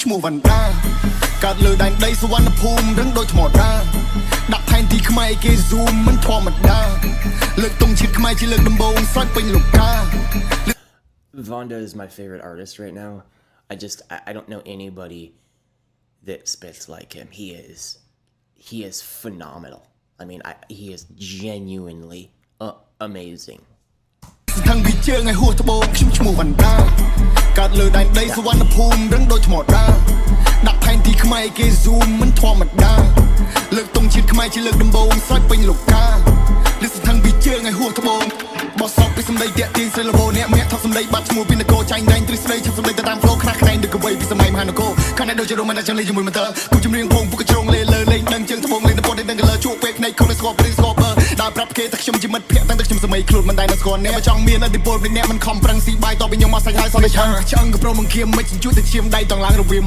ឈ្មោះវណ្ដាកើតលើដែនដីសវណ្ណភូមិរឹងដូចថ្មដាដាក់ផែនទីខ្មែរគេ zoom មិនធម្មតាលើកទង់ជាតិខ្មែរជាលើកដំបូងស្រេចពេញលោកកា Vonda is my favorite artist right now. I don't know anybody that spits like him. He is phenomenal. I mean, he is genuinely amazing. ស្ថឹងពីជើងឲ្យហួសត្បូងខ្ញុំឈ្មោះវណ្ដាកើតលើដែនដីសវណ្ណភូមិរឹងដូចថ្មដាដាក់ផែនទីខ្មែរគេ zoom មិនធម្មតាលើកទង់ជាតិខ្មែរជាលើកដំបូងស្រេចពេញលោកកាលើស្ថឹងពីជើងឲ្យហួសត្បូងបោះសោកពីសម្ដីតាក់ទាញស្រីលបោអ្នកមាក់ថប់សម្ដីបាត់ឈ្មោះពីនគរចាញ់ដែងទ្រឹស្ដីឈប់សម្ដីទៅតាម flow ខ្នះខ្នែងដូចកវីពីសម័យមហានគរខាងនេះដូចជារ៉ូមែនចាំលេងជាមួយមន្ទិលគូចម្រៀងភងពុកជ្រងលេងដឹងជើងត្បូងលេងទៅពតដឹងកលជួបពេលភ្នែកខំស្គបព្រីស្គបដល់ប្រាប់គេថាខ្ញុំជាមិត្តភក្តិតាំងតែខ្ញុំសម័យខ្លួនមិនដែលនៅស្គាល់អ្នកចង់មានអធិពលពីអ្នកមិនខំប្រឹងស៊ីបាយតបពីខ្ញុំមកសាច់ហើយសន្និដ្ឋានឆ្អឹងក៏ព្រមបង្គាមមិនជួយទៅឈាមដៃតង់ឡើងរវាង